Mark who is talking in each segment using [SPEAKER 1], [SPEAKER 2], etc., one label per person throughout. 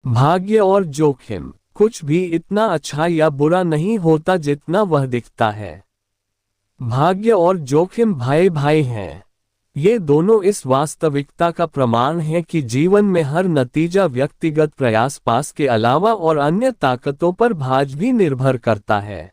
[SPEAKER 1] भाग्य और जोखिम। कुछ भी इतना अच्छा या बुरा नहीं होता जितना वह दिखता है। भाग्य और जोखिम भाई भाई हैं। ये दोनों इस वास्तविकता का प्रमाण है कि जीवन में हर नतीजा व्यक्तिगत प्रयास पास के अलावा और अन्य ताकतों पर भाज भी निर्भर करता है।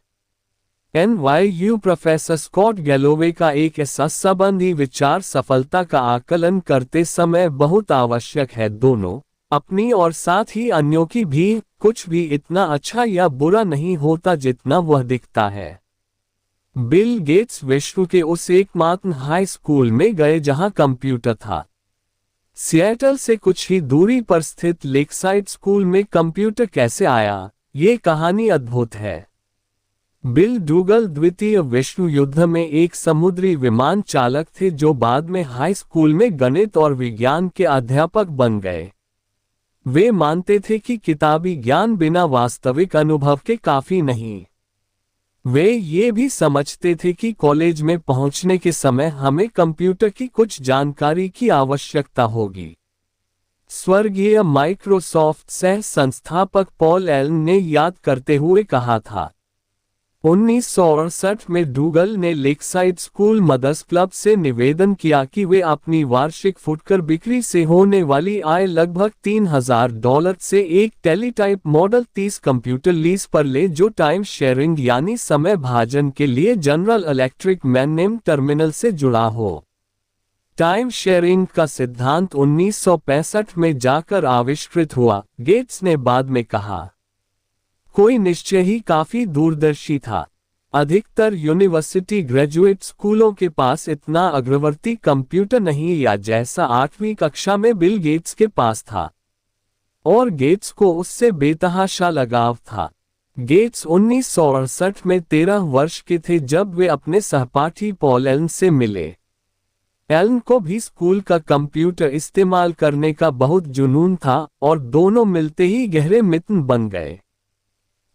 [SPEAKER 1] NYU प्रोफेसर स्कॉट गैलोवे का एक ऐसा संबंधी विचार सफलता का आकलन करते समय बहुत आवश्यक है, दोनों अपनी और साथ ही अन्यों की भी। कुछ भी इतना अच्छा या बुरा नहीं होता जितना वह दिखता है। बिल गेट्स विश्व के उस एकमात्र हाई स्कूल में गए जहां कंप्यूटर था। सिएटल से कुछ ही दूरी पर स्थित लेकसाइड स्कूल में कंप्यूटर कैसे आया, ये कहानी अद्भुत है। बिल डूगल द्वितीय विश्व युद्ध में एक समुद्री विमान चालक थे जो बाद में हाई स्कूल में गणित और विज्ञान के अध्यापक बन गए। वे मानते थे कि किताबी ज्ञान बिना वास्तविक अनुभव के काफी नहीं। वे ये भी समझते थे कि कॉलेज में पहुंचने के समय हमें कंप्यूटर की कुछ जानकारी की आवश्यकता होगी। स्वर्गीय माइक्रोसॉफ्ट सह संस्थापक पॉल एलन ने याद करते हुए कहा था, 1968 में डूगल ने लेकसाइड स्कूल मदर्स क्लब से निवेदन किया कि वे अपनी वार्षिक फुटकर बिक्री से होने वाली आय लगभग $3000 से एक टेलीटाइप मॉडल 30 कंप्यूटर लीज पर ले जो टाइम शेयरिंग यानी समय भाजन के लिए जनरल इलेक्ट्रिक मैननेम टर्मिनल से जुड़ा हो। टाइम शेयरिंग का सिद्धांत 1965 में जाकर आविष्कृत हुआ, गेट्स ने बाद में कहा। कोई निश्चय ही काफी दूरदर्शी था। अधिकतर यूनिवर्सिटी ग्रेजुएट स्कूलों के पास इतना अग्रवर्ती कंप्यूटर नहीं या जैसा 8वीं कक्षा में बिल गेट्स के पास था, और गेट्स को उससे बेतहाशा लगाव था। गेट्स 1968 में 13 वर्ष के थे जब वे अपने सहपाठी पॉल एलन से मिले। एलन को भी स्कूल का कंप्यूटर इस्तेमाल करने का बहुत जुनून था और दोनों मिलते ही गहरे मित्र बन गए।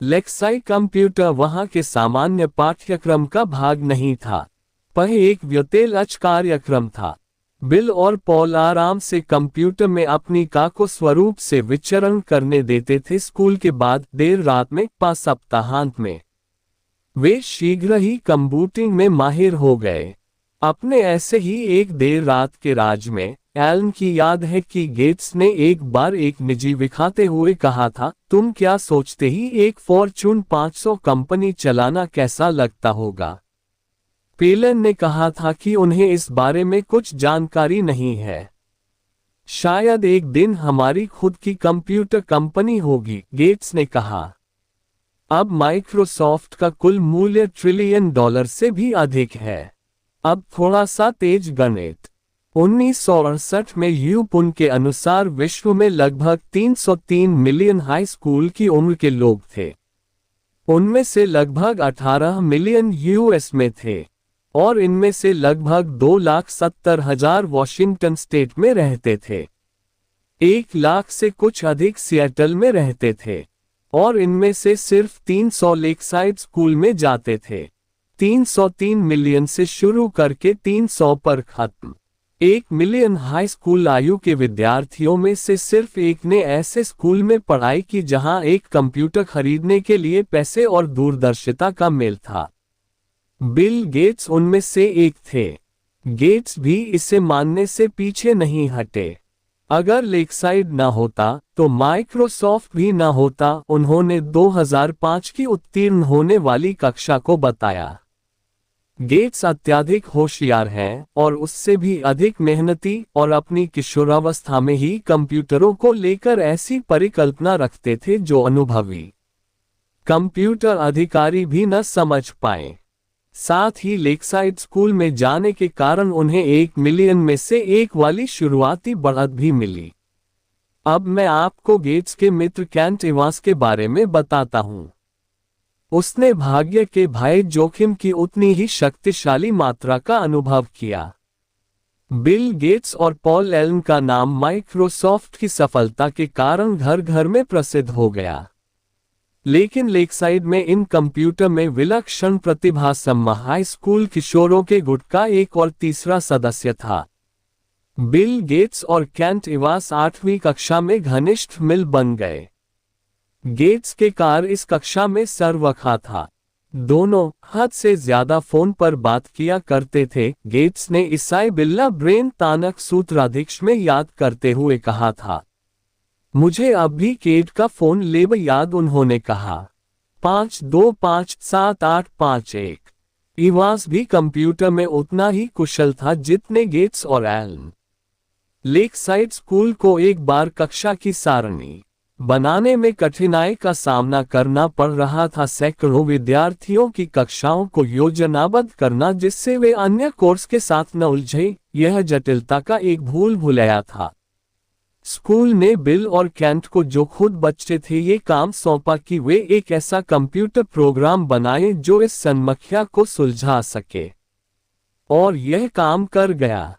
[SPEAKER 1] लेक्साइड कंप्यूटर वहां के सामान्य पाठ्यक्रम का भाग नहीं था, पर एक व्यतिरिक्त कार्यक्रम था। बिल और पॉल आराम से कंप्यूटर में अपनी काको स्वरूप से विचरण करने देते थे। स्कूल के बाद देर रात में सप्ताहांत में वे शीघ्र ही कंप्यूटिंग में माहिर हो गए। अपने ऐसे ही एक देर रात के राज में एलन की याद है कि गेट्स ने एक बार एक निजी दिखाते हुए कहा था, तुम क्या सोचते ही एक फॉर्च्यून 500 कंपनी चलाना कैसा लगता होगा। पेलन ने कहा था कि उन्हें इस बारे में कुछ जानकारी नहीं है। शायद एक दिन हमारी खुद की कंप्यूटर कंपनी होगी, गेट्स ने कहा। अब माइक्रोसॉफ्ट का कुल मूल्य $1 ट्रिलियन से भी अधिक है। अब थोड़ा सा तेज गणित। 1968 में यूपुन के अनुसार विश्व में लगभग 303 मिलियन हाई स्कूल की उम्र के लोग थे। उनमें से लगभग 18 मिलियन यूएस में थे और इनमें से लगभग 2,70,000 वॉशिंगटन स्टेट में रहते थे। 1 लाख से कुछ अधिक सिएटल में रहते थे और इनमें से सिर्फ 300 लेकसाइड स्कूल में जाते थे। 303 मिलियन से शुरू करके 300 पर खत्म। 1 मिलियन हाई स्कूल आयु के विद्यार्थियों में से सिर्फ एक ने ऐसे स्कूल में पढ़ाई की जहां एक कंप्यूटर खरीदने के लिए पैसे और दूरदर्शिता का मेल था। बिल गेट्स उनमें से एक थे। गेट्स भी इसे मानने से पीछे नहीं हटे। अगर लेकसाइड न होता तो माइक्रोसॉफ्ट भी न होता, उन्होंने 2005 की उत्तीर्ण होने वाली कक्षा को बताया। गेट्स अत्यधिक होशियार हैं और उससे भी अधिक मेहनती और अपनी किशोरावस्था में ही कंप्यूटरों को लेकर ऐसी परिकल्पना रखते थे जो अनुभवी कंप्यूटर अधिकारी भी न समझ पाए। साथ ही लेकसाइड स्कूल में जाने के कारण उन्हें 1 मिलियन में से एक वाली शुरुआती बढ़त भी मिली। अब मैं आपको गेट्स के मित्र केंट इवांस के बारे में बताता हूं। उसने भाग्य के भय जोखिम की उतनी ही शक्तिशाली मात्रा का अनुभव किया। बिल गेट्स और पॉल एलन का नाम माइक्रोसॉफ्ट की सफलता के कारण घर घर में प्रसिद्ध हो गया, लेकिन लेकसाइड में इन कंप्यूटर में विलक्षण प्रतिभा सम्मा हाई स्कूल किशोरों के गुट का एक और तीसरा सदस्य था। बिल गेट्स और केंट इवास 8वीं कक्षा में घनिष्ठ मिल बन गए। गेट्स के कार इस कक्षा में सर्वखा था। दोनों हद से ज्यादा फोन पर बात किया करते थे। गेट्स ने ईसाई बिल्ला ब्रेन तानक सूत्राध्यक्ष में याद करते हुए कहा था, मुझे अब भी केट का फोन लेब याद। उन्होंने कहा 5257851। इवास भी कंप्यूटर में उतना ही कुशल था जितने गेट्स और एलन। लेकसाइड स्कूल को एक बार कक्षा की सारणी बनाने में कठिनाई का सामना करना पड़ रहा था। सैकड़ों विद्यार्थियों की कक्षाओं को योजनाबद्ध करना जिससे वे अन्य कोर्स के साथ न उलझे, यह जटिलता का एक भूल भुलैया था। स्कूल ने बिल और केंट को, जो खुद बच्चे थे, ये काम सौंपा कि वे एक ऐसा कंप्यूटर प्रोग्राम बनाएं जो इस समस्या को सुलझा सके। और यह काम कर गया।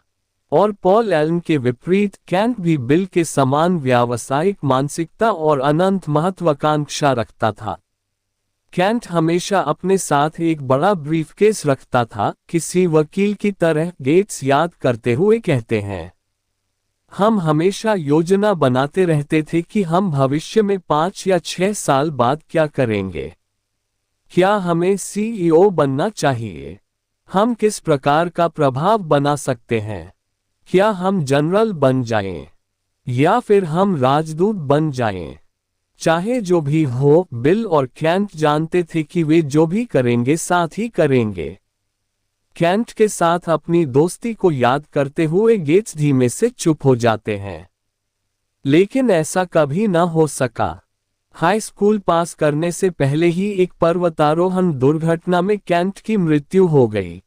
[SPEAKER 1] और पॉल एलन के विपरीत केंट भी बिल के समान व्यावसायिक मानसिकता और अनंत महत्वाकांक्षा रखता था। केंट हमेशा अपने साथ एक बड़ा ब्रीफकेस रखता था, किसी वकील की तरह। गेट्स याद करते हुए कहते हैं, हम हमेशा योजना बनाते रहते थे कि हम भविष्य में 5 या 6 साल बाद क्या करेंगे। क्या हमें सीईओ बनना चाहिए? हम किस प्रकार का प्रभाव बना सकते हैं? क्या हम जनरल बन जाएं? या फिर हम राजदूत बन जाएं? चाहे जो भी हो, बिल और केंट जानते थे कि वे जो भी करेंगे साथ ही करेंगे। केंट के साथ अपनी दोस्ती को याद करते हुए गेट्स धीमे से चुप हो जाते हैं। लेकिन ऐसा कभी न हो सका। हाई स्कूल पास करने से पहले ही एक पर्वतारोहण दुर्घटना में केंट की मृत्यु हो गई।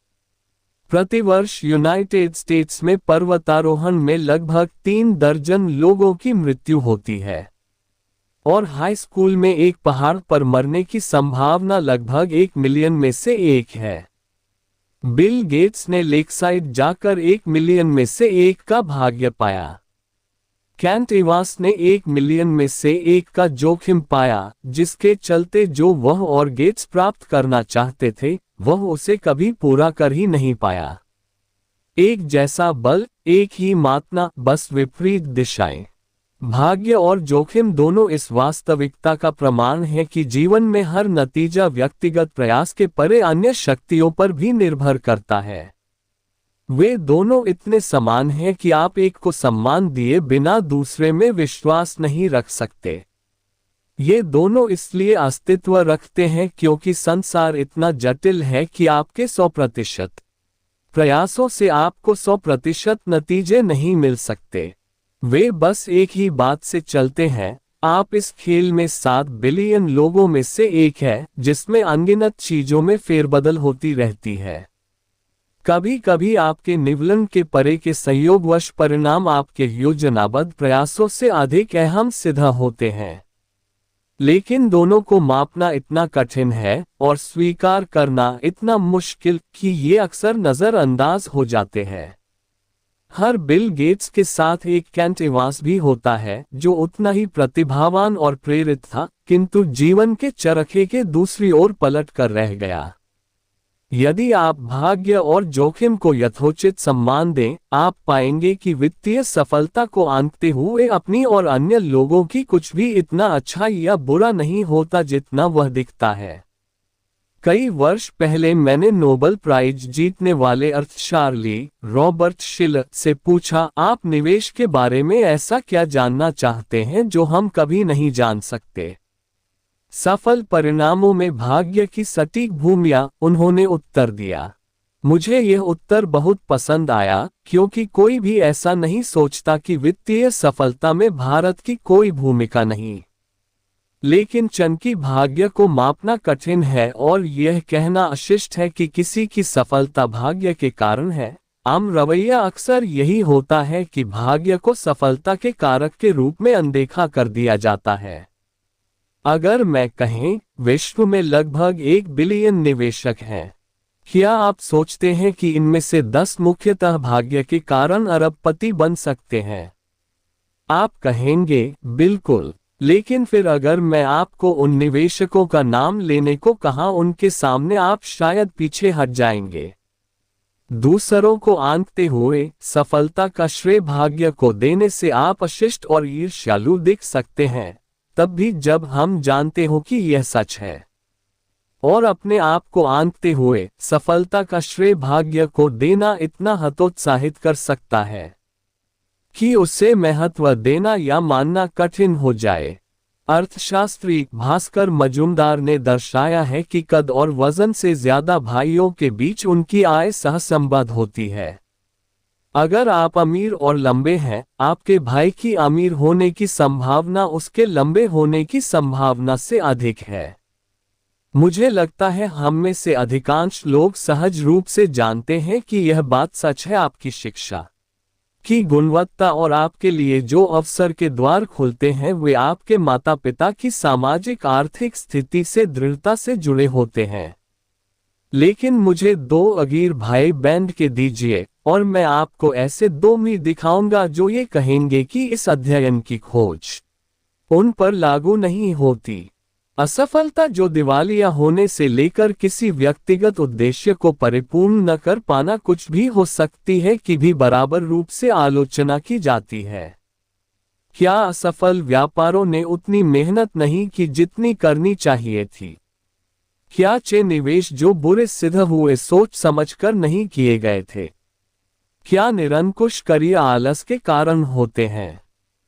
[SPEAKER 1] प्रतिवर्ष यूनाइटेड स्टेट्स में पर्वतारोहण में लगभग 3 दर्जन लोगों की मृत्यु होती है। और हाई स्कूल में एक पहाड़ पर मरने की संभावना लगभग 1 मिलियन में से 1 है। बिल गेट्स ने लेकसाइड जाकर 1 मिलियन में से 1 का भाग्य पाया। केंट इवास ने 1 मिलियन में से 1 का जोखिम पाया, जिसके चलते जो वह और गेट्स प्राप्त करना चाहते थे, वह उसे कभी पूरा कर ही नहीं पाया। एक जैसा बल, एक ही मात्रा, बस विपरीत दिशाएं। भाग्य और जोखिम दोनों इस वास्तविकता का प्रमाण है कि जीवन में हर नतीजा व्यक्तिगत प्रयास के परे अन्य शक्तियों पर भी निर्भर करता है। वे दोनों इतने समान हैं कि आप एक को सम्मान दिए बिना दूसरे में विश्वास नहीं रख सकते। ये दोनों इसलिए अस्तित्व रखते हैं क्योंकि संसार इतना जटिल है कि आपके 100% प्रयासों से आपको 100% नतीजे नहीं मिल सकते। वे बस एक ही बात से चलते हैं। आप इस खेल में 7 बिलियन लोगों में से एक है, जिसमें अनगिनत चीजों में फेरबदल होती रहती है। कभी कभी आपके निवलन के परे के संयोगवश परिणाम आपके योजनाबद्ध प्रयासों से अधिक अहम सिद्ध होते हैं। लेकिन दोनों को मापना इतना कठिन है और स्वीकार करना इतना मुश्किल कि ये अक्सर नजरअंदाज हो जाते हैं। हर बिल गेट्स के साथ एक केंट इवास भी होता है, जो उतना ही प्रतिभावान और प्रेरित था, किंतु जीवन के चरखे के दूसरी ओर पलट कर रह गया। यदि आप भाग्य और जोखिम को यथोचित सम्मान दें, आप पाएंगे कि वित्तीय सफलता को आंकते हुए अपनी और अन्य लोगों की कुछ भी इतना अच्छा या बुरा नहीं होता जितना वह दिखता है। कई वर्ष पहले मैंने नोबेल प्राइज जीतने वाले अर्थशास्त्री रॉबर्ट शिलर से पूछा, आप निवेश के बारे में ऐसा क्या जानना चाहते हैं जो हम कभी नहीं जान सकते? सफल परिणामों में भाग्य की सटीक भूमिका, उन्होंने उत्तर दिया। मुझे यह उत्तर बहुत पसंद आया, क्योंकि कोई भी ऐसा नहीं सोचता कि वित्तीय सफलता में भारत की कोई भूमिका नहीं। लेकिन चंकी भाग्य को मापना कठिन है और यह कहना अशिष्ट है कि किसी की सफलता भाग्य के कारण है। आम रवैया अक्सर यही होता है कि भाग्य को सफलता के कारक के रूप में अनदेखा कर दिया जाता है। अगर मैं कहें, विश्व में लगभग 1 बिलियन निवेशक हैं। क्या आप सोचते हैं कि इनमें से 10 मुख्यतः भाग्य के कारण अरबपति बन सकते हैं? आप कहेंगे, बिल्कुल। लेकिन फिर अगर मैं आपको उन निवेशकों का नाम लेने को कहा, उनके सामने आप शायद पीछे हट जाएंगे। दूसरों को आंकते हुए सफलता का श्रेय भाग्य को देने से आप अशिष्ट और ईर्ष्यालु दिख सकते हैं, तब भी जब हम जानते हो कि यह सच है। और अपने आप को आंकते हुए सफलता का श्रेय भाग्य को देना इतना हतोत्साहित कर सकता है कि उसे महत्व देना या मानना कठिन हो जाए। अर्थशास्त्री भास्कर मजूमदार ने दर्शाया है कि कद और वजन से ज्यादा भाइयों के बीच उनकी आय सहसंबद्ध होती है। अगर आप अमीर और लंबे हैं, आपके भाई की अमीर होने की संभावना उसके लंबे होने की संभावना से अधिक है। मुझे लगता है हम में से अधिकांश लोग सहज रूप से जानते हैं कि यह बात सच है। आपकी शिक्षा की गुणवत्ता और आपके लिए जो अवसर के द्वार खुलते हैं वे आपके माता पिता की सामाजिक आर्थिक स्थिति से दृढ़ता से जुड़े होते हैं। लेकिन मुझे 2 अगीर भाई बैंड के दीजिए और मैं आपको ऐसे 2 मी दिखाऊंगा जो ये कहेंगे कि इस अध्ययन की खोज उन पर लागू नहीं होती। असफलता जो दिवालिया होने से लेकर किसी व्यक्तिगत उद्देश्य को परिपूर्ण न कर पाना कुछ भी हो सकती है कि भी बराबर रूप से आलोचना की जाती है। क्या असफल व्यापारों ने उतनी मेहनत नहीं की जितनी करनी चाहिए थी? क्या चे निवेश जो बुरे सिद्ध हुए सोच समझकर नहीं किए गए थे? क्या निरंकुश कार्य आलस के कारण होते हैं?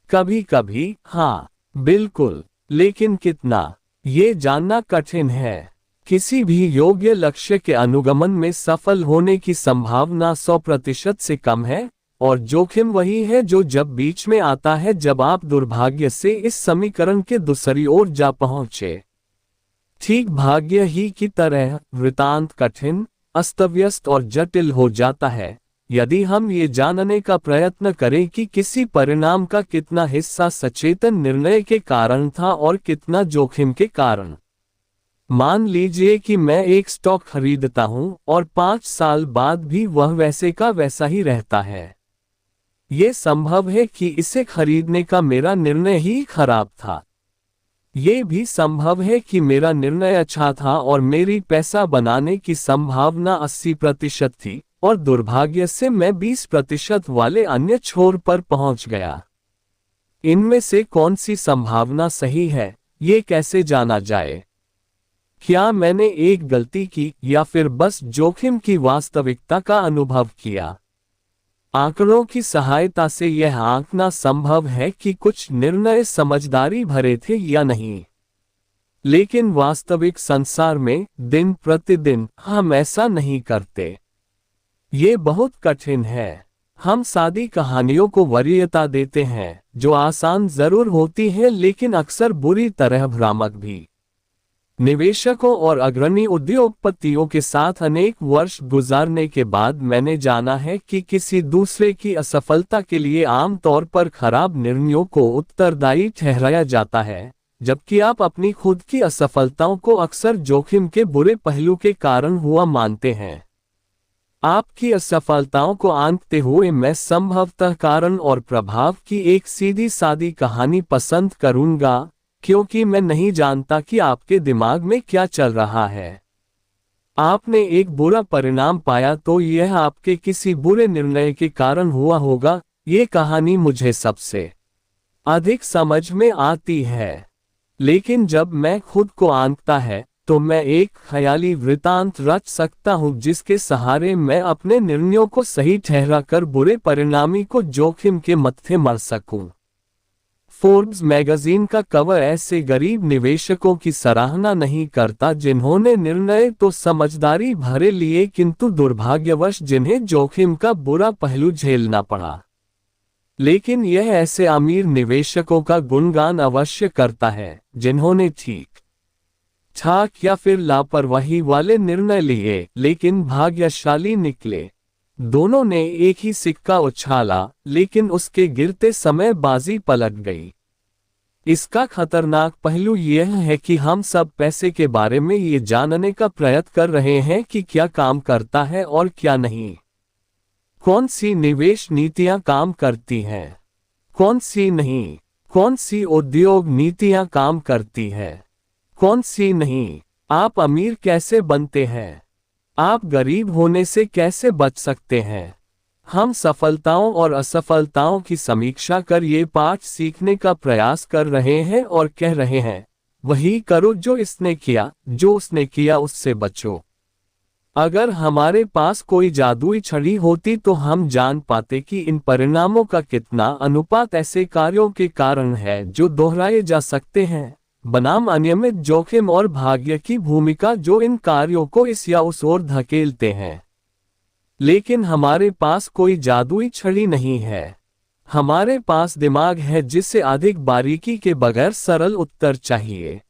[SPEAKER 1] कभी कभी हाँ, बिल्कुल, लेकिन कितना, ये जानना कठिन है। किसी भी योग्य लक्ष्य के अनुगमन में सफल होने की संभावना 100% से कम है, और जोखिम वही है जो जब बीच में आता है जब आप दुर्भाग्य से इस समीकरण के दूसरी ओर जा पहुंचे। ठीक भाग्य ही की तरह वृतांत कठिन, अस्तव्यस्त और जटिल हो जाता है यदि हम ये जानने का प्रयत्न करें कि किसी परिणाम का कितना हिस्सा सचेतन निर्णय के कारण था और कितना जोखिम के कारण। मान लीजिए कि मैं एक स्टॉक खरीदता हूं और 5 साल बाद भी वह वैसे का वैसा ही रहता है। ये संभव है कि इसे खरीदने का मेरा निर्णय ही खराब था। ये भी संभव है कि मेरा निर्णय अच्छा था और मेरी पैसा बनाने की संभावना 80% थी और दुर्भाग्य से मैं 20% वाले अन्य छोर पर पहुंच गया। इनमें से कौन सी संभावना सही है, ये कैसे जाना जाए? क्या मैंने एक गलती की या फिर बस जोखिम की वास्तविकता का अनुभव किया? आंकड़ों की सहायता से यह आंकना संभव है कि कुछ निर्णय समझदारी भरे थे या नहीं। लेकिन वास्तविक संसार में दिन प्रतिदिन हम ऐसा नहीं करते। ये बहुत कठिन है। हम सादी कहानियों को वरीयता देते हैं जो आसान जरूर होती है लेकिन अक्सर बुरी तरह भ्रामक भी। निवेशकों और अग्रणी उद्योगपतियों के साथ अनेक वर्ष गुजारने के बाद मैंने जाना है कि किसी दूसरे की असफलता के लिए आमतौर पर खराब निर्णयों को उत्तरदायी ठहराया जाता है, जबकि आप अपनी खुद की असफलताओं को अक्सर जोखिम के बुरे पहलू के कारण हुआ मानते हैं। आपकी असफलताओं को आंकते हुए मैं संभवतः कारण और प्रभाव की एक सीधी सादी कहानी पसंद करूंगा, क्योंकि मैं नहीं जानता कि आपके दिमाग में क्या चल रहा है। आपने एक बुरा परिणाम पाया तो यह आपके किसी बुरे निर्णय के कारण हुआ होगा। ये कहानी मुझे सबसे अधिक समझ में आती है। लेकिन जब मैं खुद को आंकता है तो मैं एक ख्याली वृतांत रच सकता हूं जिसके सहारे मैं अपने निर्णयों को सही ठहराकर बुरे परिणामी को जोखिम के मत्थे मर सकूं। फोर्ब्स मैगजीन का कवर ऐसे गरीब निवेशकों की सराहना नहीं करता जिन्होंने निर्णय तो समझदारी भरे लिए किंतु दुर्भाग्यवश जिन्हें जोखिम का बुरा पहलू झेलना पड़ा। लेकिन यह ऐसे अमीर निवेशकों का गुणगान अवश्य करता है जिन्होंने ठीक ठाक या फिर लापरवाही वाले निर्णय लिए लेकिन भाग्यशाली निकले। दोनों ने एक ही सिक्का उछाला लेकिन उसके गिरते समय बाजी पलट गई। इसका खतरनाक पहलू यह है कि हम सब पैसे के बारे में ये जानने का प्रयत्न कर रहे हैं कि क्या काम करता है और क्या नहीं। कौन सी निवेश नीतियां काम करती हैं, कौन सी नहीं, कौन सी उद्योग नीतियां काम करती है, कौन सी नहीं। आप अमीर कैसे बनते हैं, आप गरीब होने से कैसे बच सकते हैं? हम सफलताओं और असफलताओं की समीक्षा कर ये पाठ सीखने का प्रयास कर रहे हैं और कह रहे हैं, वही करो जो इसने किया, जो उसने किया उससे बचो। अगर हमारे पास कोई जादुई छड़ी होती तो हम जान पाते कि इन परिणामों का कितना अनुपात ऐसे कार्यों के कारण है जो दोहराए जा सकते हैं, बनाम अनियमित जोखिम और भाग्य की भूमिका जो इन कार्यों को इस या उस ओर धकेलते हैं। लेकिन हमारे पास कोई जादुई छड़ी नहीं है। हमारे पास दिमाग है जिसे अधिक बारीकी के बगैर सरल उत्तर चाहिए।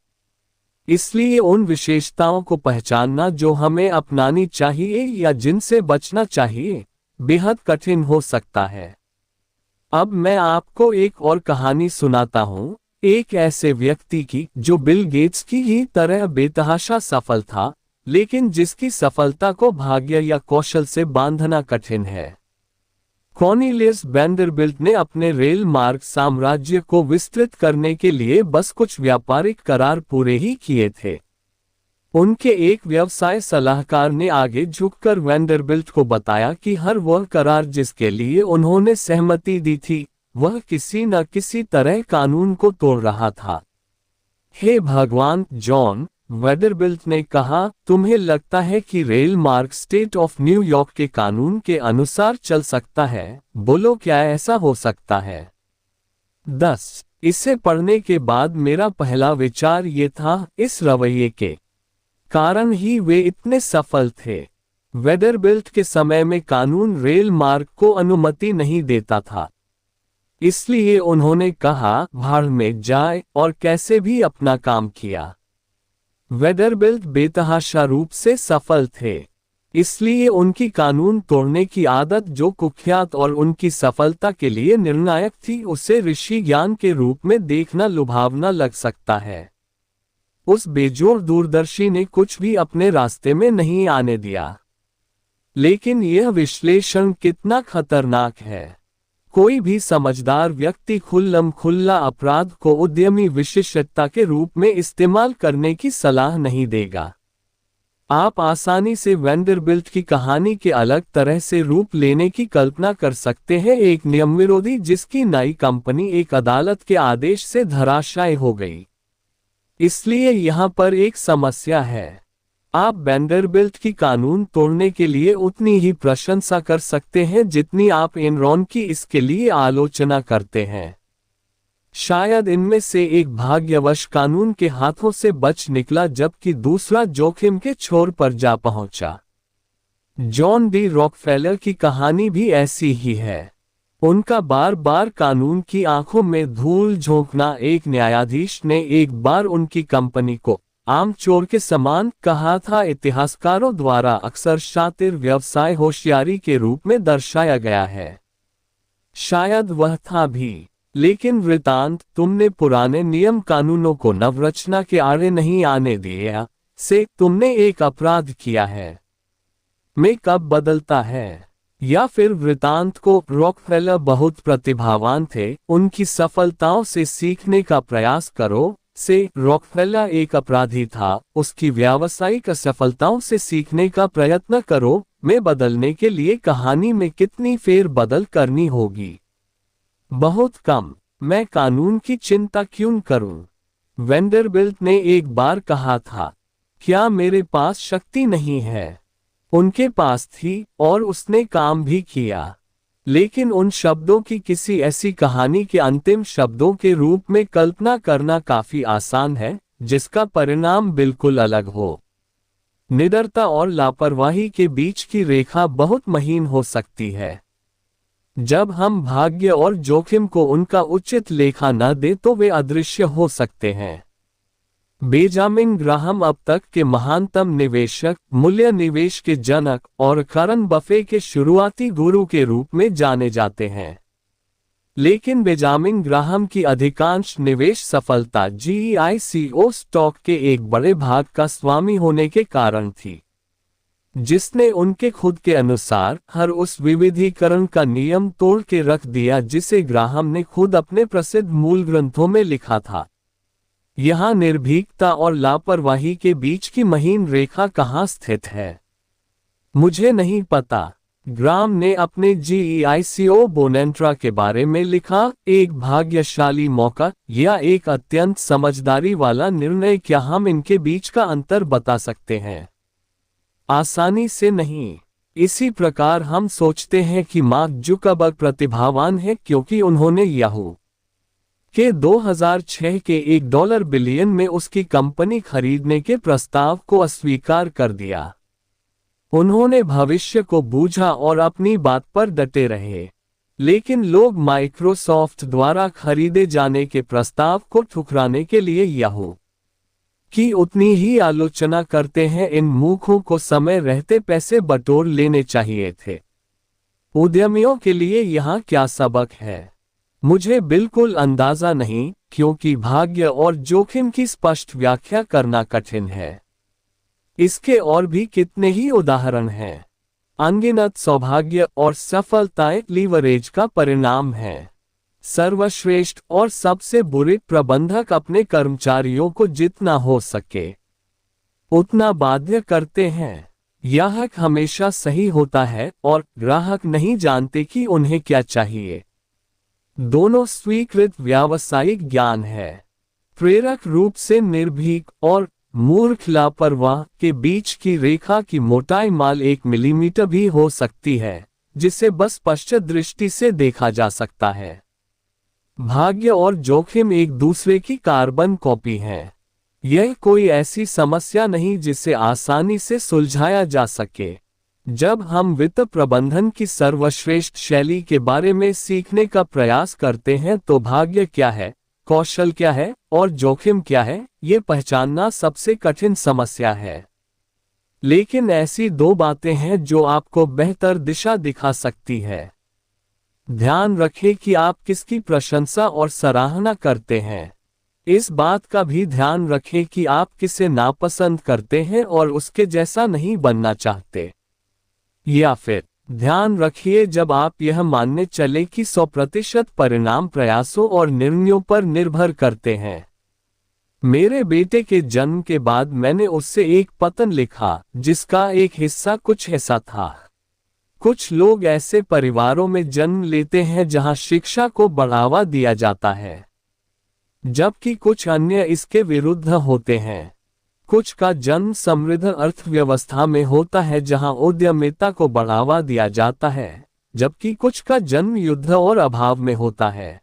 [SPEAKER 1] इसलिए उन विशेषताओं को पहचानना जो हमें अपनानी चाहिए या जिनसे बचना चाहिए, बेहद कठिन हो सकता है। अब मैं आपको एक और कहानी सुनाता हूँ, एक ऐसे व्यक्ति की जो बिल गेट्स की ही तरह बेतहाशा सफल था, लेकिन जिसकी सफलता को भाग्य या कौशल से बांधना कठिन है। कॉर्नेलियस वैंडरबिल्ट ने अपने रेल मार्ग साम्राज्य को विस्तृत करने के लिए बस कुछ व्यापारिक करार पूरे ही किए थे। उनके एक व्यवसाय सलाहकार ने आगे झुककर वैंडरबिल्ट को बताया कि हर वह करार जिसके लिए उन्होंने सहमति दी थी, वह किसी न किसी तरह कानून को तोड़ रहा था। हे भगवान, जॉन, वैंडरबिल्ट ने कहा, तुम्हें लगता है कि रेल मार्ग स्टेट ऑफ न्यूयॉर्क के कानून के अनुसार चल सकता है? बोलो, क्या ऐसा हो सकता है? 10 इसे पढ़ने के बाद मेरा पहला विचार ये था, इस रवैये के कारण ही वे इतने सफल थे। वैंडरबिल्ट के समय में कानून रेल मार्ग को अनुमति नहीं देता था। इसलिए उन्होंने कहा, भाड़ में जाए, और कैसे भी अपना काम किया। वैंडरबिल्ट बेतहाशा रूप से सफल थे, इसलिए उनकी कानून तोड़ने की आदत जो कुख्यात और उनकी सफलता के लिए निर्णायक थी, उसे ऋषि ज्ञान के रूप में देखना लुभावना लग सकता है। उस बेजोड़ दूरदर्शी ने कुछ भी अपने रास्ते में नहीं आने दिया। लेकिन यह विश्लेषण कितना खतरनाक है। कोई भी समझदार व्यक्ति खुल्लम खुल्ला अपराध को उद्यमी विशेषज्ञता के रूप में इस्तेमाल करने की सलाह नहीं देगा। आप आसानी से वैंडरबिल्ट की कहानी के अलग तरह से रूप लेने की कल्पना कर सकते हैं, एक नियम विरोधी जिसकी नई कंपनी एक अदालत के आदेश से धराशायी हो गई। इसलिए यहाँ पर एक समस्या है। आप वैंडरबिल्ट की कानून तोड़ने के लिए उतनी ही प्रशंसा कर सकते हैं जितनी आप एनरॉन की इसके लिए आलोचना करते हैं। शायद इनमें से एक भाग्यवश कानून के हाथों से बच निकला जबकि दूसरा जोखिम के छोर पर जा पहुंचा। जॉन डी रॉकफेलर की कहानी भी ऐसी ही है। उनका बार बार कानून की आंखों में धूल झोंकना। एक न्यायाधीश ने एक बार उनकी कंपनी को आम चोर के समान कहा था। इतिहासकारों द्वारा अक्सर शातिर व्यवसाय होशियारी के रूप में दर्शाया गया है। शायद वह था भी, लेकिन वृतांत, तुमने पुराने नियम कानूनों को नवरचना के आड़े नहीं आने दिया से तुमने एक अपराध किया है। में कब बदलता है? या फिर वृतांत को रॉकफेलर बहुत प्रतिभावान थे, उनकी सफलताओं से सीखने का प्रयास करो से रॉकफेलर एक अपराधी था, उसकी व्यावसायिक असफलताओं से सीखने का प्रयत्न करो में बदलने के लिए कहानी में कितनी फेर बदल करनी होगी? बहुत कम। मैं कानून की चिंता क्यों करूं? वैंडरबिल्ट ने एक बार कहा था, क्या मेरे पास शक्ति नहीं है? उनके पास थी और उसने काम भी किया। लेकिन उन शब्दों की किसी ऐसी कहानी के अंतिम शब्दों के रूप में कल्पना करना काफी आसान है, जिसका परिणाम बिल्कुल अलग हो। निडरता और लापरवाही के बीच की रेखा बहुत महीन हो सकती है। जब हम भाग्य और जोखिम को उनका उचित लेखा न दें तो वे अदृश्य हो सकते हैं। बेंजामिन ग्राहम अब तक के महानतम निवेशक, मूल्य निवेश के जनक और वॉरेन बफेट के शुरुआती गुरु के रूप में जाने जाते हैं। लेकिन बेंजामिन ग्राहम की अधिकांश निवेश सफलता GEICO स्टॉक के एक बड़े भाग का स्वामी होने के कारण थी, जिसने उनके खुद के अनुसार हर उस विविधीकरण का नियम तोड़ के रख दिया जिसे ग्राहम ने खुद अपने प्रसिद्ध मूल ग्रंथों में लिखा था। यहाँ निर्भीकता और लापरवाही के बीच की महीन रेखा कहाँ स्थित है? मुझे नहीं पता। ग्राम ने अपने GEICO बोनेंट्रा के बारे में लिखा, एक भाग्यशाली मौका या एक अत्यंत समझदारी वाला निर्णय। क्या हम इनके बीच का अंतर बता सकते हैं? आसानी से नहीं। इसी प्रकार हम सोचते हैं कि मार्क जुकरबर्ग प्रतिभावान है क्योंकि उन्होंने याहू के 2006 के $1 बिलियन में उसकी कंपनी खरीदने के प्रस्ताव को अस्वीकार कर दिया। उन्होंने भविष्य को बूझा और अपनी बात पर डटे रहे। लेकिन लोग माइक्रोसॉफ्ट द्वारा खरीदे जाने के प्रस्ताव को ठुकराने के लिए याहू की उतनी ही आलोचना करते हैं। इन मूर्खों को समय रहते पैसे बटोर लेने चाहिए थे। उद्यमियों के लिए यहाँ क्या सबक है, मुझे बिल्कुल अंदाजा नहीं, क्योंकि भाग्य और जोखिम की स्पष्ट व्याख्या करना कठिन है। इसके और भी कितने ही उदाहरण हैं। अनगिनत सौभाग्य और सफलताएं लीवरेज का परिणाम हैं। सर्वश्रेष्ठ और सबसे बुरे प्रबंधक अपने कर्मचारियों को जितना हो सके उतना बाध्य करते हैं। यह हमेशा सही होता है और ग्राहक नहीं जानते कि उन्हें क्या चाहिए। दोनों स्वीकृत व्यावसायिक ज्ञान है। प्रेरक रूप से निर्भीक और मूर्ख लापरवाह के बीच की रेखा की मोटाई माल 1 मिलीमीटर भी हो सकती है, जिसे बस पश्चात दृष्टि से देखा जा सकता है। भाग्य और जोखिम एक दूसरे की कार्बन कॉपी हैं। यह कोई ऐसी समस्या नहीं जिसे आसानी से सुलझाया जा सके। जब हम वित्त प्रबंधन की सर्वश्रेष्ठ शैली के बारे में सीखने का प्रयास करते हैं तो भाग्य क्या है, कौशल क्या है और जोखिम क्या है, ये पहचानना सबसे कठिन समस्या है। लेकिन ऐसी 2 बातें हैं जो आपको बेहतर दिशा दिखा सकती है। ध्यान रखें कि आप किसकी प्रशंसा और सराहना करते हैं। इस बात का भी ध्यान रखें कि आप किसे नापसंद करते हैं और उसके जैसा नहीं बनना चाहते। या फिर ध्यान रखिए जब आप यह मानने चले कि 100% परिणाम प्रयासों और निर्णयों पर निर्भर करते हैं। मेरे बेटे के जन्म के बाद मैंने उससे एक पत्र लिखा जिसका एक हिस्सा कुछ ऐसा था। कुछ लोग ऐसे परिवारों में जन्म लेते हैं जहां शिक्षा को बढ़ावा दिया जाता है, जबकि कुछ अन्य इसके विरुद्ध होते हैं। कुछ का जन्म समृद्ध अर्थव्यवस्था में होता है जहां उद्यमिता को बढ़ावा दिया जाता है, जबकि कुछ का जन्म युद्ध और अभाव में होता है।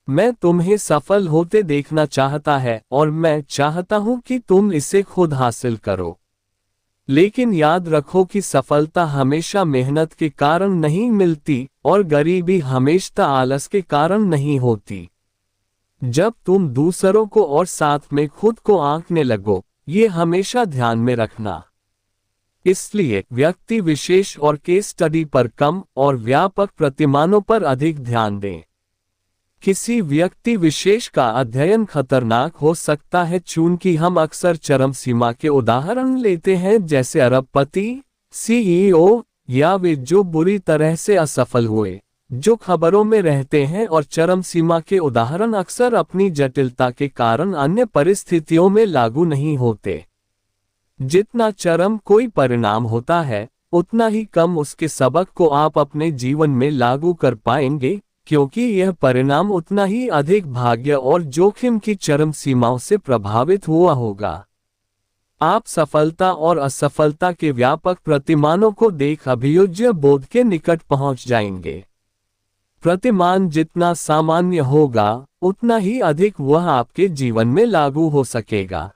[SPEAKER 1] मैं तुम्हें सफल होते देखना चाहता है और मैं चाहता हूं कि तुम इसे खुद हासिल करो। लेकिन याद रखो कि सफलता हमेशा मेहनत के कारण नहीं मिलती और गरीबी हमेशा आलस के कारण नहीं होती। जब तुम दूसरों को और साथ में खुद को आंकने लगो, ये हमेशा ध्यान में रखना। इसलिए व्यक्ति विशेष और केस स्टडी पर कम और व्यापक प्रतिमानों पर अधिक ध्यान दें। किसी व्यक्ति विशेष का अध्ययन खतरनाक हो सकता है चूंकि हम अक्सर चरम सीमा के उदाहरण लेते हैं, जैसे अरबपति, CEO या वे जो बुरी तरह से असफल हुए, जो खबरों में रहते हैं, और चरम सीमा के उदाहरण अक्सर अपनी जटिलता के कारण अन्य परिस्थितियों में लागू नहीं होते। जितना चरम कोई परिणाम होता है, उतना ही कम उसके सबक को आप अपने जीवन में लागू कर पाएंगे, क्योंकि यह परिणाम उतना ही अधिक भाग्य और जोखिम की चरम सीमाओं से प्रभावित हुआ होगा। आप सफलता और असफलता के व्यापक प्रतिमानों को देख अभियोज्य बोध के निकट पहुंच जाएंगे। प्रतिमान जितना सामान्य होगा, उतना ही अधिक वह आपके जीवन में लागू हो सकेगा।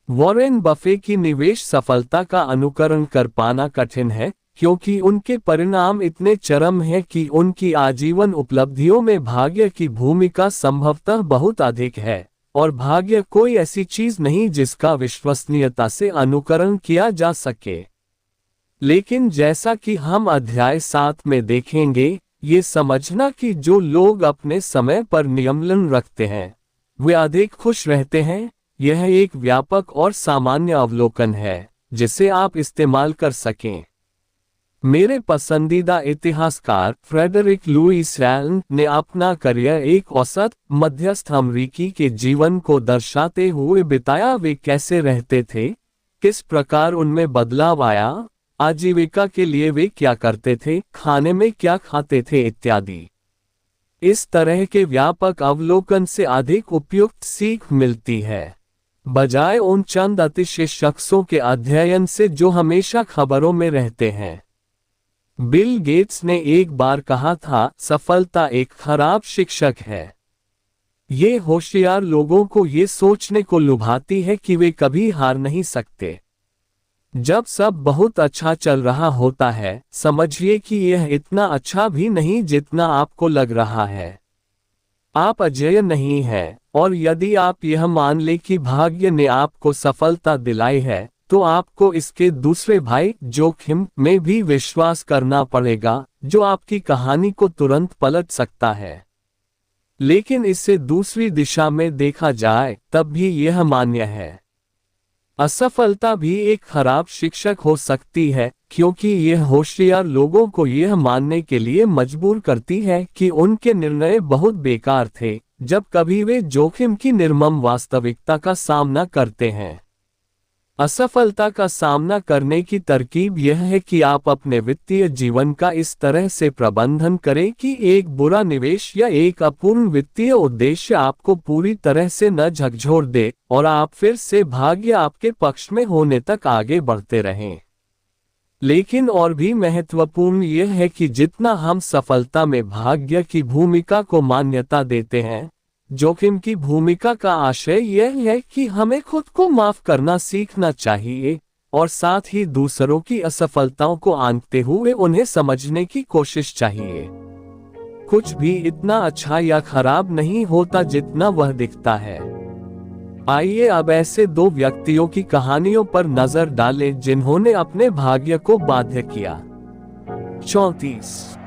[SPEAKER 1] वॉरेन बफे की निवेश सफलता का अनुकरण कर पाना कठिन है, क्योंकि उनके परिणाम इतने चरम हैं कि उनकी आजीवन उपलब्धियों में भाग्य की भूमिका संभवतः बहुत अधिक है, और भाग्य कोई ऐसी चीज नहीं जिसका विश्वसनीयता से अनुकरण किया जा सके। लेकिन जैसा कि हम अध्याय 7 में देखेंगे, ये समझना कि जो लोग अपने समय पर नियमन रखते हैं, वे अधिक खुश रहते हैं, यह एक व्यापक और सामान्य अवलोकन है जिसे आप इस्तेमाल कर सकें। मेरे पसंदीदा इतिहासकार फ्रेडरिक लुईस एलन ने अपना करियर एक औसत मध्यस्थ अमरीकी के जीवन को दर्शाते हुए बिताया। वे कैसे रहते थे, किस प्रकार उनमें बदलाव आया आजीविका के लिए वे क्या करते थे, खाने में क्या खाते थे इत्यादि। इस तरह के व्यापक अवलोकन से अधिक उपयुक्त सीख मिलती है, बजाय उन चंद अतिशय शख्सों के अध्ययन से जो हमेशा खबरों में रहते हैं। बिल गेट्स ने एक बार कहा था, सफलता एक खराब शिक्षक है। ये होशियार लोगों को ये सोचने को लुभाती है कि वे कभी हार नहीं सकते। जब सब बहुत अच्छा चल रहा होता है, समझिए कि यह इतना अच्छा भी नहीं जितना आपको लग रहा है। आप अजेय नहीं हैं, और यदि आप यह मान लें कि भाग्य ने आपको सफलता दिलाई है, तो आपको इसके दूसरे भाई जोखिम में भी विश्वास करना पड़ेगा, जो आपकी कहानी को तुरंत पलट सकता है। लेकिन इसे दूसरी दिशा में देखा जाए तब भी यह मान्य है। असफलता भी एक खराब शिक्षक हो सकती है, क्योंकि यह होशियार लोगों को यह मानने के लिए मजबूर करती है कि उनके निर्णय बहुत बेकार थे, जब कभी वे जोखिम की निर्मम वास्तविकता का सामना करते हैं। असफलता का सामना करने की तरकीब यह है कि आप अपने वित्तीय जीवन का इस तरह से प्रबंधन करें कि एक बुरा निवेश या एक अपूर्ण वित्तीय उद्देश्य आपको पूरी तरह से न झकझोर दे और आप फिर से भाग्य आपके पक्ष में होने तक आगे बढ़ते रहें। लेकिन और भी महत्वपूर्ण यह है कि जितना हम सफलता में भाग्य की भूमिका को मान्यता देते हैं, जोखिम की भूमिका का आशय यह है कि हमें खुद को माफ करना सीखना चाहिए और साथ ही दूसरों की असफलताओं को आंकते हुए उन्हें समझने की कोशिश चाहिए। कुछ भी इतना अच्छा या खराब नहीं होता जितना वह दिखता है। आइए अब ऐसे दो व्यक्तियों की कहानियों पर नजर डालें जिन्होंने अपने भाग्य को बाध्य किया। 34